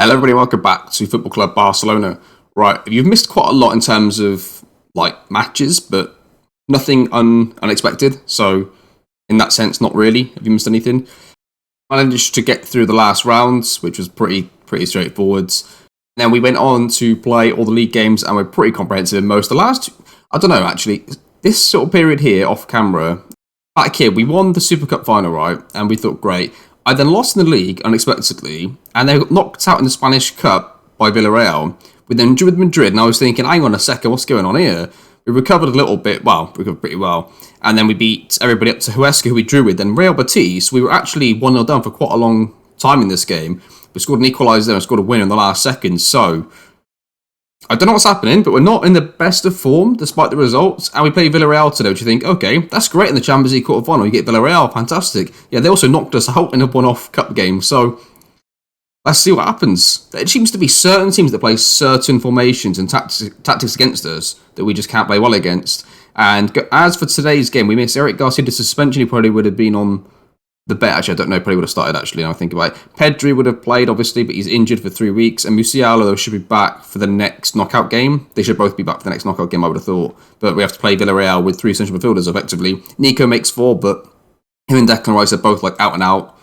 Hello, everybody. Welcome back to Football Club Barcelona. Right, you've missed quite a lot in terms of matches, but nothing unexpected. So, in that sense, not really. Have you missed anything? I managed to get through the last rounds, which was pretty straightforward. Then we went on to play all the league games, and we're pretty comprehensive in most. The last, I don't know actually, this sort of period here off camera. Back here, we won the Super Cup final, right? And we thought, great. I then lost in the league unexpectedly, and they got knocked out in the Spanish Cup by Villarreal. We then drew with Madrid, and I was thinking, hang on a second, what's going on here? We recovered a little bit, recovered pretty well. And then we beat everybody up to Huesca, who we drew with. Then Real Betis, we were actually 1-0 down for quite a long time in this game. We scored an equaliser and scored a winner in the last second. So, I don't know what's happening, but we're not in the best of form, despite the results. And we play Villarreal today, which you think, okay, that's great in the Champions League quarter-final. You get Villarreal, fantastic. Yeah, they also knocked us out in a one-off cup game. So, let's see what happens. It seems to be certain teams that play certain formations and tactics against us that we just can't play well against. And as for today's game, we missed Eric Garcia to suspension. He probably would have been on the bet. Actually, I don't know. Probably would have started, actually, now I think about it. Pedri would have played, obviously, but he's injured for 3 weeks. And Musiala, though, should be back for the next knockout game. They should both be back for the next knockout game, I would have thought. But we have to play Villarreal with 3 central midfielders, effectively. Nico makes 4, but him and Declan Rice are both out and out.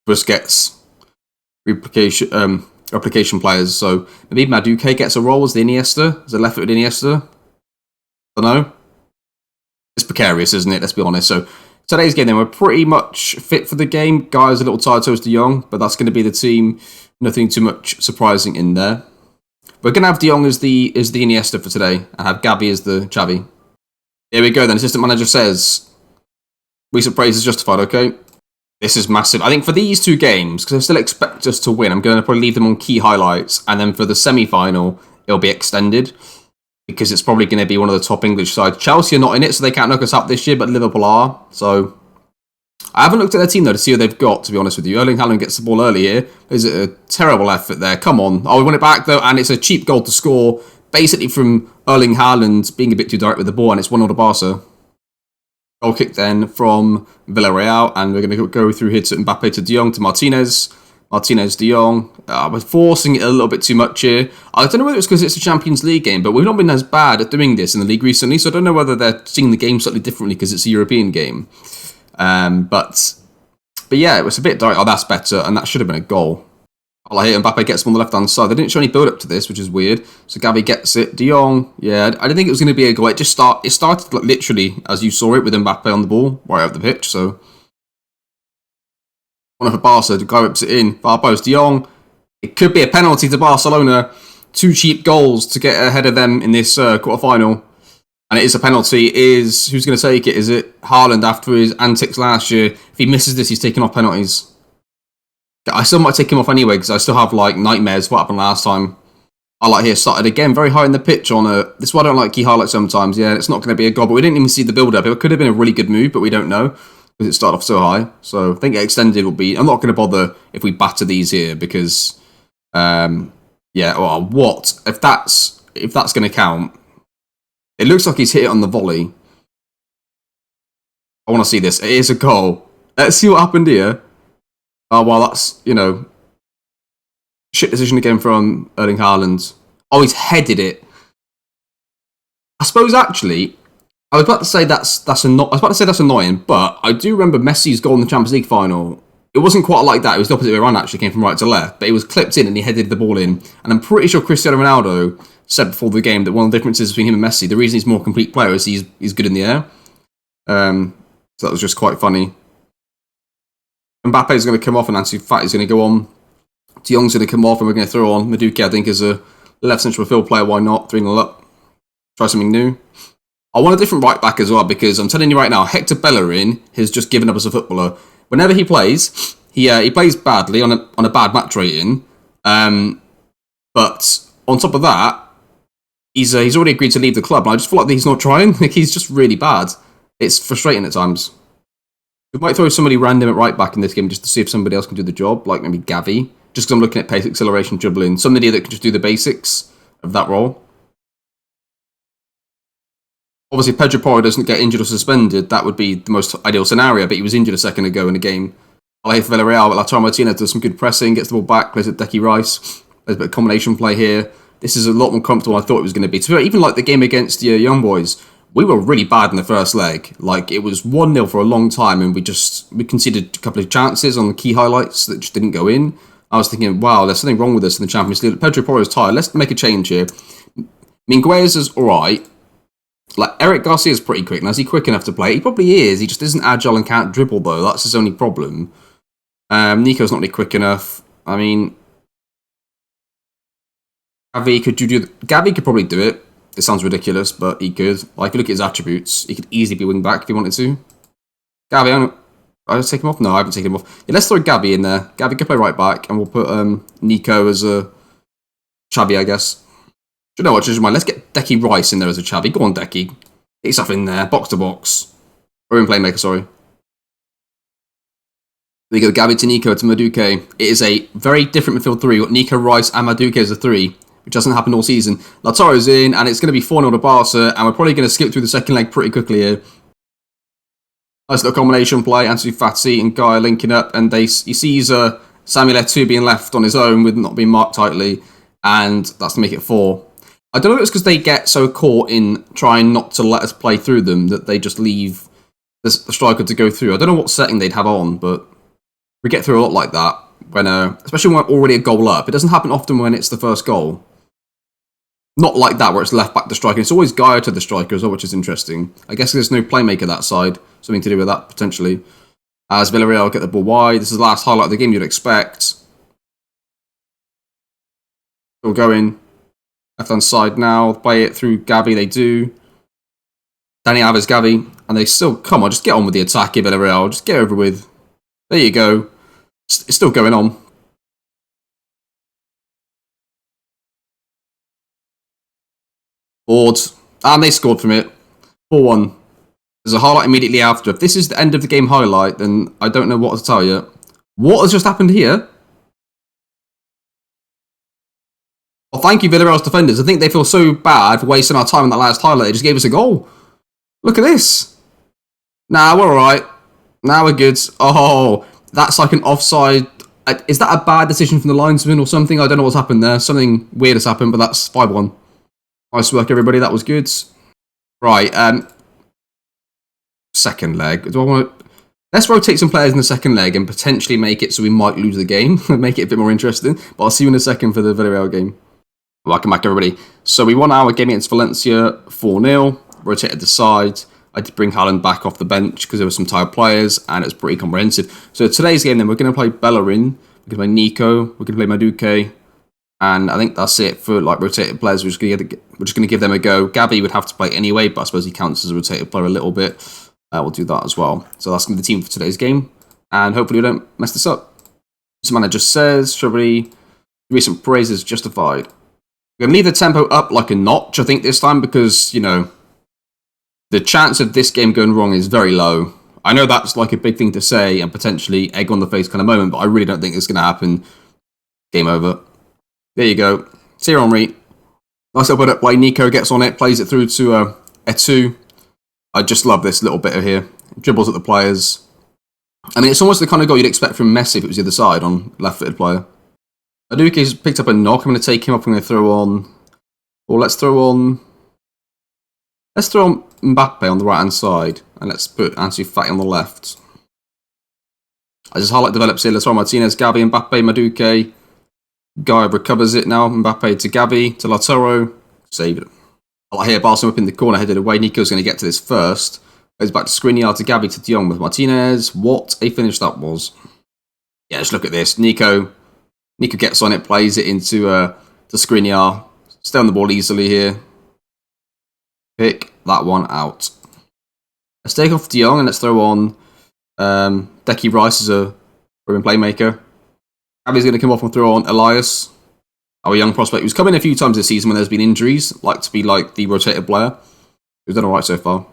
Busquets, replication players. So maybe Maduke gets a role as the Iniesta, as a left-footed Iniesta. I don't know. It's precarious, isn't it? Let's be honest. So today's game, then, we're pretty much fit for the game. Guy's a little tired, so is De Jong, but that's going to be the team. Nothing too much surprising in there. We're going to have De Jong as the Iniesta for today, and have Gavi as the Xavi. Here we go then. Assistant manager says, recent praise is justified, okay? This is massive. I think for these 2 games, because I still expect us to win, I'm going to probably leave them on key highlights, and then for the semi-final, it'll be extended, because it's probably going to be one of the top English sides. Chelsea are not in it, so they can't knock us out this year, but Liverpool are. So, I haven't looked at their team, though, to see who they've got, to be honest with you. Erling Haaland gets the ball early here. Is it a terrible effort there? Come on. Oh, we won it back, though, and it's a cheap goal to score, basically from Erling Haaland being a bit too direct with the ball, and it's 1-0 to Barca. Goal kick then from Villarreal, and we're going to go through here to Mbappe, to De Jong, to Martinez. Martinez, De Jong. We're forcing it a little bit too much here. I don't know whether it's because it's a Champions League game, but we've not been as bad at doing this in the league recently, so I don't know whether they're seeing the game slightly differently because it's a European game. But yeah, it was a bit direct. Oh, that's better, and that should have been a goal. I hit Mbappe gets him on the left-hand side. They didn't show any build-up to this, which is weird. So Gavi gets it. De Jong, yeah, I didn't think it was going to be a goal. It started literally as you saw it with Mbappe on the ball, right out the pitch. So one for Barca, the guy whips it in. Far post, De Jong. It could be a penalty to Barcelona. 2 cheap goals to get ahead of them in this quarter-final. And it is a penalty. Who's going to take it? Is it Haaland after his antics last year? If he misses this, he's taking off penalties. I still might take him off anyway, because I still have nightmares what happened last time. Highlight here started again very high in the pitch on a... This is why I don't like key highlights sometimes. Yeah, it's not going to be a goal, but we didn't even see the build-up. It could have been a really good move, but we don't know, because it started off so high. So I think it extended will be... I'm not going to bother if we batter these here, because... yeah, well, what? If that's going to count... It looks like he's hit it on the volley. I want to see this. It is a goal. Let's see what happened here. Oh, well, that's, shit decision again from Erling Haaland. Oh, he's headed it. I suppose, actually, I was about to say that's annoying, but I do remember Messi's goal in the Champions League final. It wasn't quite like that. It was the opposite way around, actually. It came from right to left, but it was clipped in and he headed the ball in. And I'm pretty sure Cristiano Ronaldo said before the game that one of the differences between him and Messi, the reason he's a more complete player is he's good in the air. So that was just quite funny. Mbappe is going to come off and Ansu Fati is going to go on. De Jong's going to come off and we're going to throw on Maduke, I think, as a left central midfield player. Why not? 3-0 up. Try something new. I want a different right back as well, because I'm telling you right now, Hector Bellerin has just given up as a footballer. Whenever he plays, he plays badly on a bad match rating. But on top of that, he's already agreed to leave the club. And I just feel like he's not trying. He's just really bad. It's frustrating at times. We might throw somebody random at right back in this game just to see if somebody else can do the job, like maybe Gavi. Just because I'm looking at pace, acceleration, dribbling. Somebody that can just do the basics of that role. Obviously, if Pedro Porro doesn't get injured or suspended, that would be the most ideal scenario, but he was injured a second ago in a game. I like Villarreal, but Lautaro Martinez does some good pressing, gets the ball back, plays at Decky Rice. There's a bit of combination play here. This is a lot more comfortable than I thought it was going to be. So even like the game against the Young Boys, we were really bad in the first leg. Like, it was 1-0 for a long time, and we conceded a couple of chances on the key highlights that just didn't go in. I was thinking, wow, there's something wrong with us in the Champions League. Pedro Porro's tired. Let's make a change here. Minguez is alright. Like, Eric Garcia's pretty quick. Now, is he quick enough to play? He probably is. He just isn't agile and can't dribble, though. That's his only problem. Nico's not really quick enough. I mean, Gavi could probably do it. It sounds ridiculous, but he could. Like, if you look at his attributes, he could easily be wing back if he wanted to. Gavi, I take him off? No, I haven't taken him off. Yeah, let's throw Gavi in there. Gavi could play right back, and we'll put Nico as a Xavi, I guess. Do you know what? Change mind. Let's get Decky Rice in there as a Xavi. Go on, Decky. Get yourself in there. Box to box. Or in playmaker, sorry. There you go. Gavi to Nico to Maduke. It is a very different midfield three. We've got Nico, Rice, and Maduke as a three, which doesn't happen all season. Lautaro's in, and it's going to be 4-0 to Barca, and we're probably going to skip through the second leg pretty quickly here. Nice little combination play. Ansu Fati and Guy linking up, and he sees Samuel Eto'o being left on his own with not being marked tightly, and that's to make it 4. I don't know if it's because they get so caught in trying not to let us play through them that they just leave the striker to go through. I don't know what setting they'd have on, but we get through a lot like that, when especially when we're already a goal up. It doesn't happen often when it's the first goal. Not like that, where it's left back to striker. It's always Gaia to the striker as well, which is interesting. I guess there's no playmaker that side. Something to do with that, potentially. As Villarreal get the ball wide. This is the last highlight of the game you'd expect. Still going. Left-hand side now. Play it through Gavi, they do. Dani Alves, Gavi. And they still, come on, just get on with the attack here, Villarreal. Just get over with. There you go. It's still going on. Board. And they scored from it. 4-1. There's a highlight immediately after. If this is the end of the game highlight, then I don't know what to tell you. What has just happened here? Well, thank you, Villarreal's defenders. I think they feel so bad for wasting our time in that last highlight. They just gave us a goal. Look at this. Nah, we're alright. Now we're good. Oh, that's like an offside. Is that a bad decision from the linesman or something? I don't know what's happened there. Something weird has happened, but that's 5-1. Nice work, everybody. That was good. Right. Second leg. Do I want to... Let's rotate some players in the second leg and potentially make it so we might lose the game. Make it a bit more interesting. But I'll see you in a second for the Villarreal game. Welcome back, everybody. So we won our game against Valencia 4-0. Rotated the side. I did bring Haaland back off the bench because there were some tired players and it was pretty comprehensive. So today's game then, we're going to play Bellerin. We're going to play Nico. We're going to play Maduke. And I think that's it for like rotated players. We're just going to give them a go. Gavi would have to play anyway, but I suppose he counts as a rotated player a little bit. We'll do that as well. So that's going to be the team for today's game. And hopefully we don't mess this up. This manager says, Shrubbery, recent praise is justified. We're going to leave the tempo up like a notch, I think, this time, because, you know, the chance of this game going wrong is very low. I know that's like a big thing to say and potentially egg on the face kind of moment, but I really don't think it's going to happen. Game over. There you go. Thierry Henry. Nice little bit up play. Nico gets on it, plays it through to Eto'o. I just love this little bit of here. Dribbles at the players. I mean, it's almost the kind of goal you'd expect from Messi if it was the other side on left-footed player. Maduke's picked up a knock. I'm going to take him up. I'm going to throw on... Or let's throw on Mbappe on the right-hand side. And let's put Ansu Fati on the left. As this highlight develops here, let's throw Martinez, Gavi, Mbappe, Maduke. Guy recovers it now. Mbappe to Gavi, to Lautaro. Save it. I like here, Barcelona up in the corner, headed away. Nico's going to get to this first. Goes back to Skriniar, to Gavi, to De Jong with Martinez. What a finish that was. Yeah, just look at this. Nico gets on it, plays it into to Skriniar. Stay on the ball easily here. Pick that one out. Let's take off De Jong and let's throw on Decky Rice as a proven playmaker. Gavi's going to come off and throw on Elias, our young prospect, who's come in a few times this season when there's been injuries, like to be like the rotated player. Who's done alright so far.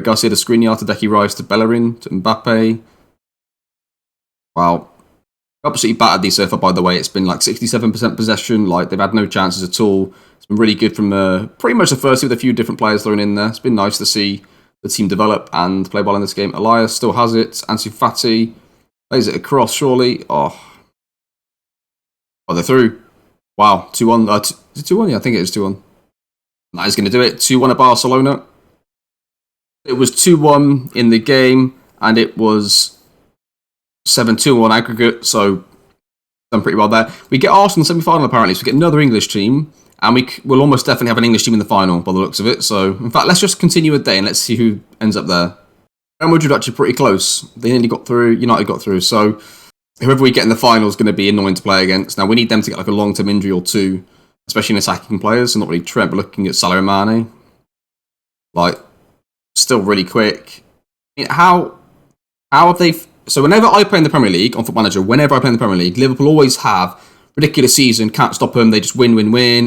Garcia to Skriniar, to Decky Rice, to Bellerin, to Mbappe. Wow. Absolutely battered these so far, by the way. It's been like 67% possession. Like, they've had no chances at all. It's been really good from pretty much the first with a few different players thrown in there. It's been nice to see the team develop and play well in this game. Elias still has it. Ansu Fati plays it across, surely. Oh, they're through. Wow, 2-1. Is it 2-1? Yeah, I think it is 2-1. That is going to do it. 2-1 at Barcelona. It was 2-1 in the game, and it was 7-2 on aggregate, so done pretty well there. We get Arsenal semi-final apparently, so we get another English team, and we'll almost definitely have an English team in the final by the looks of it. So, in fact, let's just continue a day and let's see who ends up there. Real Madrid actually pretty close. They nearly got through. United got through. So, whoever we get in the final is going to be annoying to play against. Now, we need them to get like a long-term injury or two, especially in attacking players. So, not really Trent, but looking at Salah and Mane. Like, still really quick. I mean, how have they... So whenever I play in the Premier League, on Football Manager, whenever I play in the Premier League, Liverpool always have ridiculous season, can't stop them, they just win,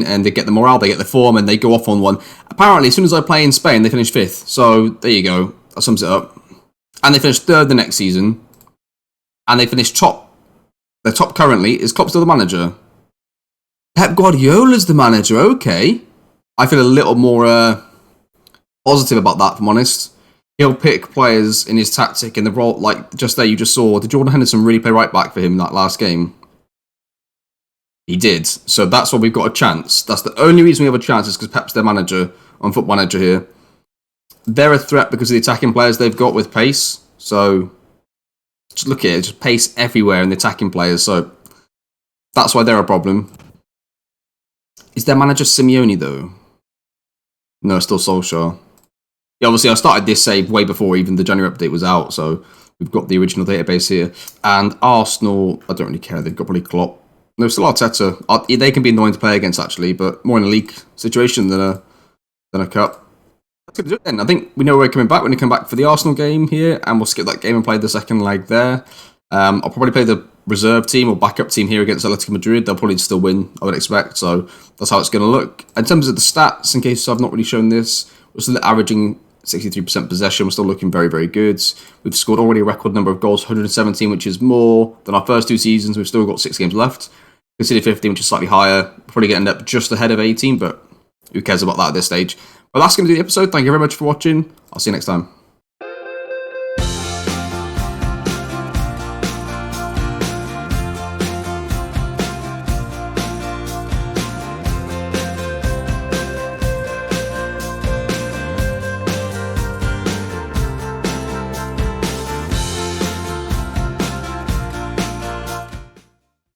and they get the morale, they get the form, and they go off on one. Apparently, as soon as I play in Spain, they finish 5th. So there you go. That sums it up. And they finish 3rd the next season. And they finish top. They're top currently. Is Klopp still the manager? Pep Guardiola's the manager, okay. I feel a little more positive about that, if I'm honest. He'll pick players in his tactic in the role, like just there you just saw. Did Jordan Henderson really play right back for him in that last game? He did. So that's why we've got a chance. That's the only reason we have a chance is because Pep's their manager on Football Manager here. They're a threat because of the attacking players they've got with pace. So just look at it, just pace everywhere in the attacking players. So that's why they're a problem. Is their manager Simeone though? No, still Solskjaer. Yeah, obviously, I started this save way before even the January update was out, so we've got the original database here. And Arsenal, I don't really care. They've got probably Klopp. No, still Arteta. They can be annoying to play against, actually, but more in a league situation than a cup. That's going to do it then. I think we know we're coming back. We're going to come back for the Arsenal game here, and we'll skip that game and play the second leg there. I'll probably play the reserve team or backup team here against Atletico Madrid. They'll probably still win, I would expect. So that's how it's going to look. In terms of the stats, in case I've not really shown this, we're still averaging 63% possession. We're still looking very, very good. We've scored already a record number of goals, 117, which is more than our first 2 seasons. We've still got 6 games left. Conceded 15, which is slightly higher. We're probably going to end up just ahead of 18, but who cares about that at this stage? Well, that's going to do the episode. Thank you very much for watching. I'll see you next time.